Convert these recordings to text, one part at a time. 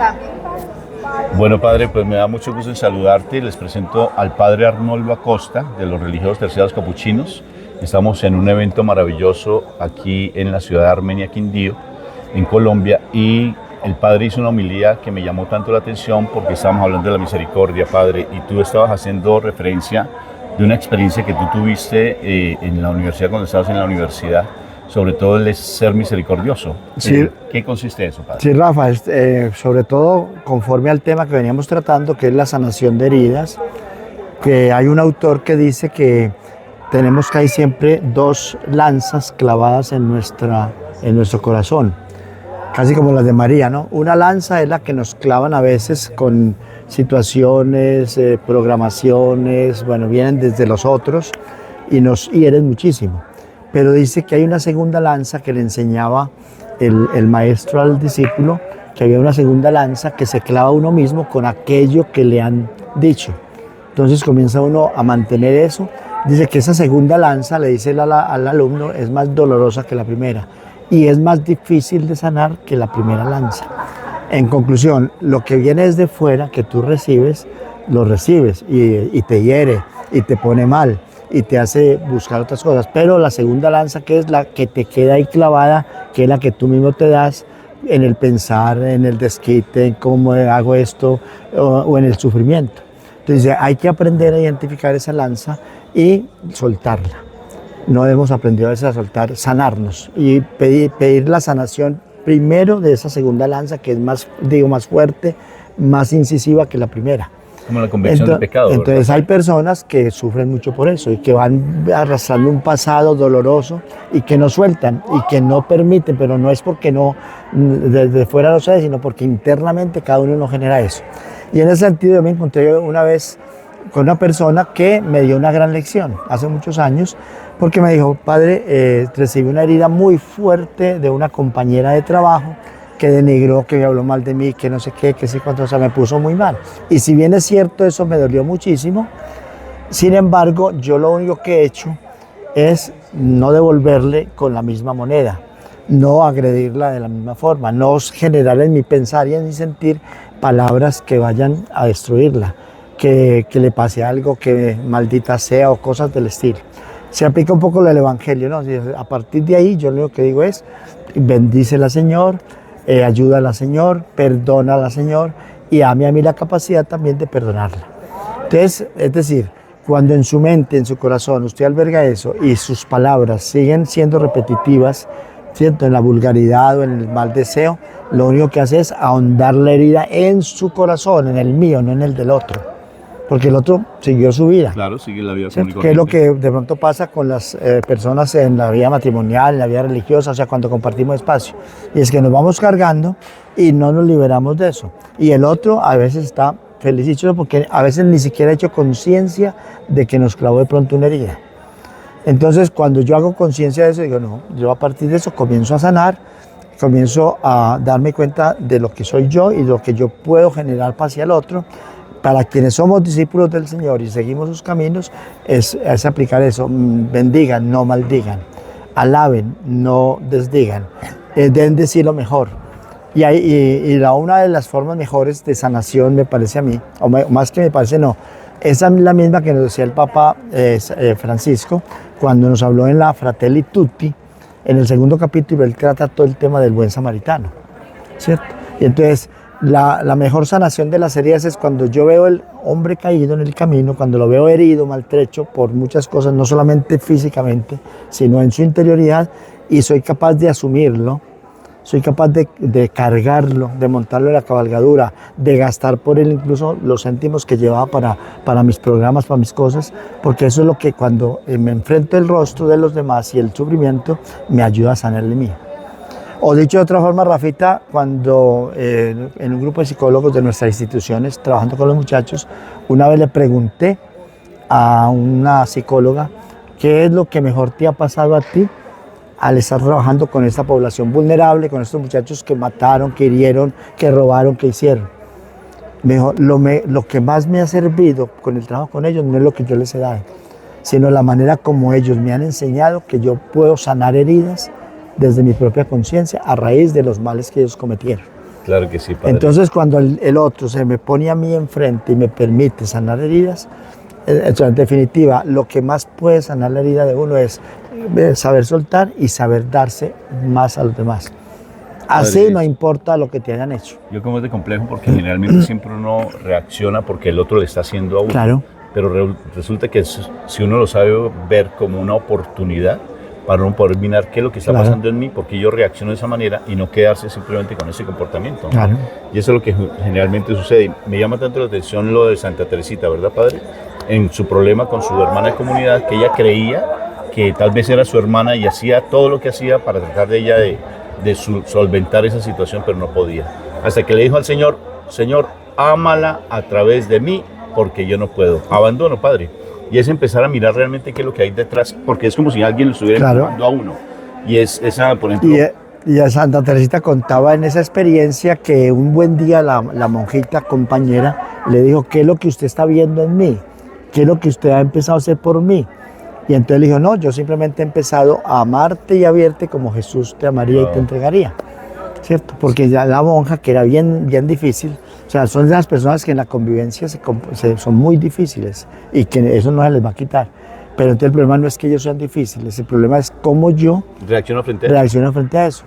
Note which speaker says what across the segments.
Speaker 1: Bogotá.
Speaker 2: Bueno, padre, pues me da mucho gusto en saludarte. Les presento al padre Arnoldo Acosta, de los Religiosos Terciarios Capuchinos. Estamos en un evento maravilloso aquí en la ciudad de Armenia, Quindío, en Colombia, y el padre hizo una homilía que me llamó tanto la atención porque estábamos hablando de la misericordia, padre, y tú estabas haciendo referencia de una experiencia que tú tuviste en la universidad, cuando estabas en la universidad, sobre todo el ser misericordioso.
Speaker 3: Sí.
Speaker 2: ¿Qué consiste eso, padre?
Speaker 3: Sí, Rafa, sobre todo conforme al tema que veníamos tratando, que es la sanación de heridas, que hay un autor que dice que tenemos que hay siempre dos lanzas clavadas en nuestro corazón, casi como las de María, ¿no? Una lanza es la que nos clavan a veces con situaciones, programaciones, bueno, vienen desde los otros y nos hieren muchísimo. Pero dice que hay una segunda lanza que le enseñaba el maestro al discípulo, que había una segunda lanza que se clava a uno mismo con aquello que le han dicho. Entonces comienza uno a mantener eso. Dice que esa segunda lanza, le dice al alumno, es más dolorosa que la primera y es más difícil de sanar que la primera lanza. En conclusión, lo que viene desde fuera, que tú recibes, lo recibes y te hiere y te pone mal y te hace buscar otras cosas. Pero la segunda lanza, que es la que te queda ahí clavada, que es la que tú mismo te das en el pensar, en el desquite, en cómo hago esto o en el sufrimiento. Entonces hay que aprender a identificar esa lanza y soltarla. No hemos aprendido a veces a soltar, sanarnos y pedir la sanación primero de esa segunda lanza, que es más fuerte, más incisiva que la primera.
Speaker 2: Como la convicción del pecado.
Speaker 3: Entonces
Speaker 2: ¿verdad?
Speaker 3: hay personas que sufren mucho por eso y que van arrastrando un pasado doloroso y que no sueltan y que no permiten, pero no es porque no desde fuera lo sé, sino porque internamente cada uno no genera eso. Y en ese sentido yo me encontré una vez con una persona que me dio una gran lección hace muchos años, porque me dijo: padre, recibí una herida muy fuerte de una compañera de trabajo que denigró, que me habló mal de mí, que no sé qué, que sí cuánto, o sea, me puso muy mal. Y si bien es cierto, eso me dolió muchísimo, sin embargo, yo lo único que he hecho es no devolverle con la misma moneda, no agredirla de la misma forma, no generar en mi pensar y en mi sentir palabras que vayan a destruirla, que le pase algo, que maldita sea o cosas del estilo. Se aplica un poco el evangelio, ¿no? A partir de ahí yo lo que digo es: bendícela, Señor, ayúdala, Señor, perdónala, Señor, y dame a mí la capacidad también de perdonarla. Entonces, es decir, cuando en su mente, en su corazón, usted alberga eso y sus palabras siguen siendo repetitivas, ¿cierto?, en la vulgaridad o en el mal deseo, lo único que hace es ahondar la herida en su corazón, en el mío, no en el del otro. Porque el otro siguió su vida.
Speaker 2: Claro, sigue la vida
Speaker 3: ¿Cierto?
Speaker 2: común y
Speaker 3: Que es lo
Speaker 2: corriente.
Speaker 3: que de pronto pasa con las personas en la vida matrimonial, en la vida religiosa, o sea, cuando compartimos espacio. Y es que nos vamos cargando y no nos liberamos de eso. Y el otro a veces está feliz y chulo porque a veces ni siquiera ha hecho conciencia de que nos clavó de pronto una herida. Entonces, cuando yo hago conciencia de eso, digo: no, yo a partir de eso comienzo a sanar, comienzo a darme cuenta de lo que soy yo y lo que yo puedo generar hacia el otro. Para quienes somos discípulos del Señor y seguimos sus caminos, es aplicar eso: bendigan, no maldigan, alaben, no desdigan, den de sí lo mejor. Y una de las formas mejores de sanación, me parece a mí, o más que me parece, no, esa es la misma que nos decía el Papa Francisco cuando nos habló en la Fratelli Tutti. En el segundo capítulo él trata todo el tema del buen samaritano, ¿cierto? Y entonces la mejor sanación de las heridas es cuando yo veo el hombre caído en el camino, cuando lo veo herido, maltrecho por muchas cosas, no solamente físicamente, sino en su interioridad, y soy capaz de asumirlo, soy capaz de cargarlo, de montarlo en la cabalgadura, de gastar por él incluso los céntimos que llevaba para mis programas, para mis cosas, porque eso es lo que cuando me enfrento el rostro de los demás y el sufrimiento, me ayuda a sanar el mío. O dicho de otra forma, Rafita, cuando en un grupo de psicólogos de nuestras instituciones, trabajando con los muchachos, una vez le pregunté a una psicóloga: ¿qué es lo que mejor te ha pasado a ti al estar trabajando con esta población vulnerable, con estos muchachos que mataron, que hirieron, que robaron, que hicieron? Lo que más me ha servido con el trabajo con ellos no es lo que yo les he dado, sino la manera como ellos me han enseñado que yo puedo sanar heridas desde mi propia conciencia a raíz de los males que ellos cometieron.
Speaker 2: Claro que sí, padre.
Speaker 3: Entonces, cuando el otro se me pone a mí enfrente y me permite sanar heridas, en definitiva, lo que más puede sanar la herida de uno es saber soltar y saber darse más a los demás. Así
Speaker 2: Padre,
Speaker 3: no importa lo que te hayan hecho.
Speaker 2: yo como es de complejo porque generalmente siempre uno reacciona porque el otro le está haciendo a uno.
Speaker 3: Claro.
Speaker 2: Pero resulta que si uno lo sabe ver como una oportunidad para uno poder mirar qué es lo que está pasando en mí, porque yo reacciono de esa manera y no quedarse simplemente con ese comportamiento, ¿no?
Speaker 3: Claro.
Speaker 2: Y eso es lo que generalmente sucede. Me llama tanto la atención lo de Santa Teresita, ¿verdad, padre? En su problema con su hermana de comunidad, que ella creía que tal vez era su hermana y hacía todo lo que hacía para tratar de ella de solventar esa situación, pero no podía. Hasta que le dijo al Señor, Señor, ámala a través de mí, porque yo no puedo. Abandono, padre. Y es empezar a mirar realmente qué es lo que hay detrás, porque es como si alguien lo estuviera empujando a uno. Y es esa, por ejemplo...
Speaker 3: Y a Santa Teresita contaba en esa experiencia que un buen día la monjita compañera le dijo, ¿qué es lo que usted está viendo en mí? ¿Qué es lo que usted ha empezado a hacer por mí? Y entonces le dijo, no, yo simplemente he empezado a amarte y a verte como Jesús te amaría y te entregaría. ¿Cierto? Porque ya la monja, que era bien difícil, o sea, son las personas que en la convivencia son muy difíciles y que eso no se les va a quitar. Pero entonces el problema no es que ellos sean difíciles, el problema es cómo yo reacciono frente a eso.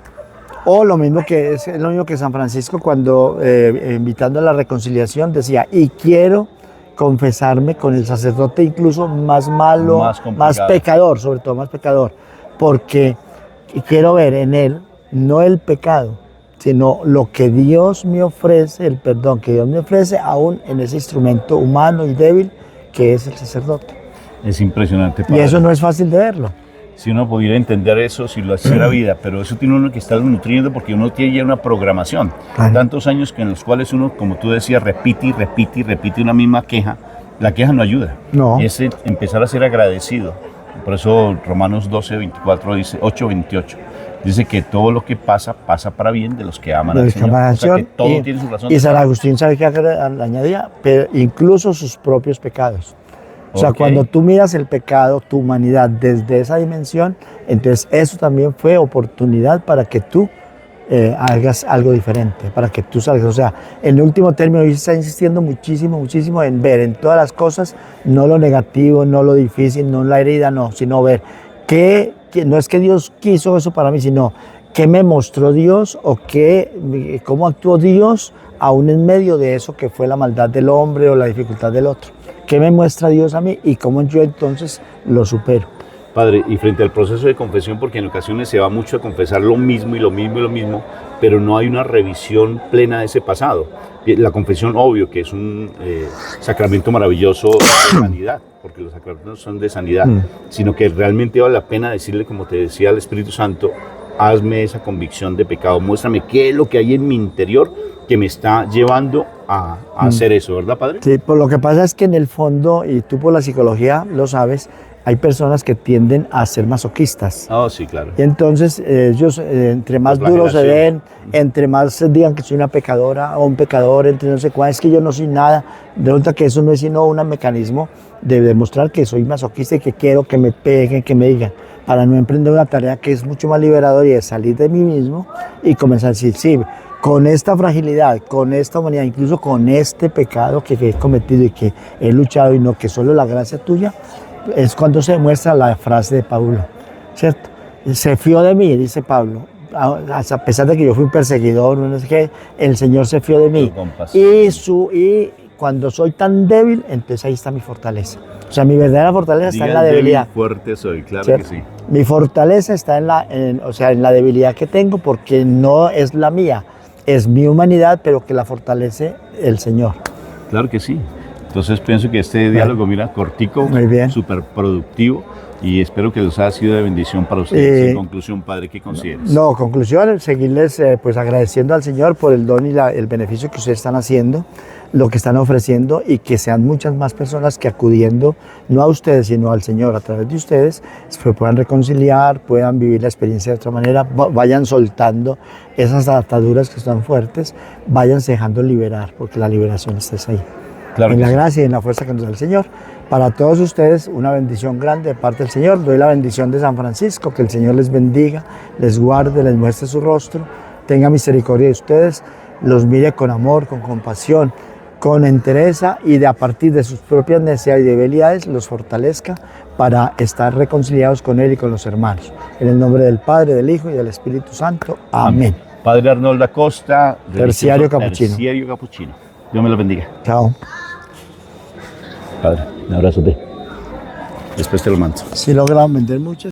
Speaker 3: O lo mismo que es lo mismo que San Francisco cuando invitando a la reconciliación decía, y quiero confesarme con el sacerdote incluso más malo, más pecador, sobre todo más pecador, porque quiero ver en él no el pecado, sino lo que Dios me ofrece, el perdón que Dios me ofrece aún en ese instrumento humano y débil que es el sacerdote.
Speaker 2: Es impresionante, padre.
Speaker 3: Y eso no es fácil de verlo.
Speaker 2: Si uno pudiera entender eso, si lo hiciera vida, pero eso tiene uno que estar nutriendo porque uno tiene ya una programación. Claro. Tantos años que en los cuales uno, como tú decías, repite y repite y repite una misma queja. La queja no ayuda.
Speaker 3: No.
Speaker 2: Y es empezar a ser agradecido. Por eso Romanos 12:24 dice, 8:28. Dice que todo lo que pasa, pasa para bien de los que aman al Señor. O sea, que todo tiene su razón.
Speaker 3: Y San Agustín, ¿sabe qué añadía? Pero incluso sus propios pecados. O sea, cuando tú miras el pecado, tu humanidad desde esa dimensión, entonces eso también fue oportunidad para que tú hagas algo diferente, para que tú salgas. O sea, en último término, hoy está insistiendo muchísimo en ver en todas las cosas, no lo negativo, no lo difícil, no la herida, no, sino ver que no es que Dios quiso eso para mí, sino qué me mostró Dios o cómo actuó Dios aún en medio de eso que fue la maldad del hombre o la dificultad del otro. ¿Qué me muestra Dios a mí y cómo yo entonces lo supero?
Speaker 2: Padre, y frente al proceso de confesión, porque en ocasiones se va mucho a confesar lo mismo y lo mismo y lo mismo, pero no hay una revisión plena de ese pasado. La confesión, obvio, que es un sacramento maravilloso de sanidad, porque los sacramentos son de sanidad, sino que realmente vale la pena decirle, como te decía al Espíritu Santo, hazme esa convicción de pecado, muéstrame qué es lo que hay en mi interior que me está llevando a hacer eso, ¿verdad, Padre?
Speaker 3: Sí, pues lo que pasa es que en el fondo, y tú por la psicología lo sabes, hay personas que tienden a ser masoquistas.
Speaker 2: Oh, sí, claro.
Speaker 3: Y entonces ellos, entre más duros se ven, entre más digan que soy una pecadora o un pecador, entre no sé cuál, es que yo no soy nada, resulta que eso no es sino un mecanismo de demostrar que soy masoquista y que quiero que me peguen, que me digan, para no emprender una tarea que es mucho más liberadora y es salir de mí mismo y comenzar a decir, sí, con esta fragilidad, con esta humanidad, incluso con este pecado que he cometido y que he luchado y no que solo la gracia tuya, es cuando se muestra la frase de Pablo, ¿cierto? Se fió de mí, dice Pablo, a pesar de que yo fui un perseguidor, no sé qué, el Señor se fió de mí. Y cuando soy tan débil, entonces ahí está mi fortaleza. O sea, mi verdadera fortaleza está en la debilidad.
Speaker 2: Fuerte soy, claro, ¿cierto? Que sí.
Speaker 3: Mi fortaleza está en la debilidad que tengo, porque no es la mía, es mi humanidad, pero que la fortalece el Señor.
Speaker 2: Claro que sí. Entonces pienso que este diálogo, mira, cortico, súper productivo, y espero que les haya sido de bendición para ustedes. En conclusión, Padre, ¿qué consideras?
Speaker 3: No, conclusión, seguirles pues agradeciendo al Señor por el don y el beneficio que ustedes están haciendo, lo que están ofreciendo, y que sean muchas más personas que acudiendo, no a ustedes, sino al Señor a través de ustedes, pues puedan reconciliar, puedan vivir la experiencia de otra manera, vayan soltando esas ataduras que están fuertes, váyanse dejando liberar, porque la liberación está ahí. Claro, en la gracia y en la fuerza que nos da el Señor. Para todos ustedes, una bendición grande de parte del Señor. Doy la bendición de San Francisco, que el Señor les bendiga, les guarde, les muestre su rostro, tenga misericordia de ustedes, los mire con amor, con compasión, con entereza y de a partir de sus propias necesidades y debilidades los fortalezca para estar reconciliados con Él y con los hermanos. En el nombre del Padre, del Hijo y del Espíritu Santo. Amén.
Speaker 2: Padre Arnoldo Acosta,
Speaker 3: Terciario capuchino.
Speaker 2: Terciario capuchino. Dios me lo bendiga.
Speaker 3: Chao.
Speaker 2: Padre, un abrazo. Después te lo mando.
Speaker 3: Si logran vender muchas.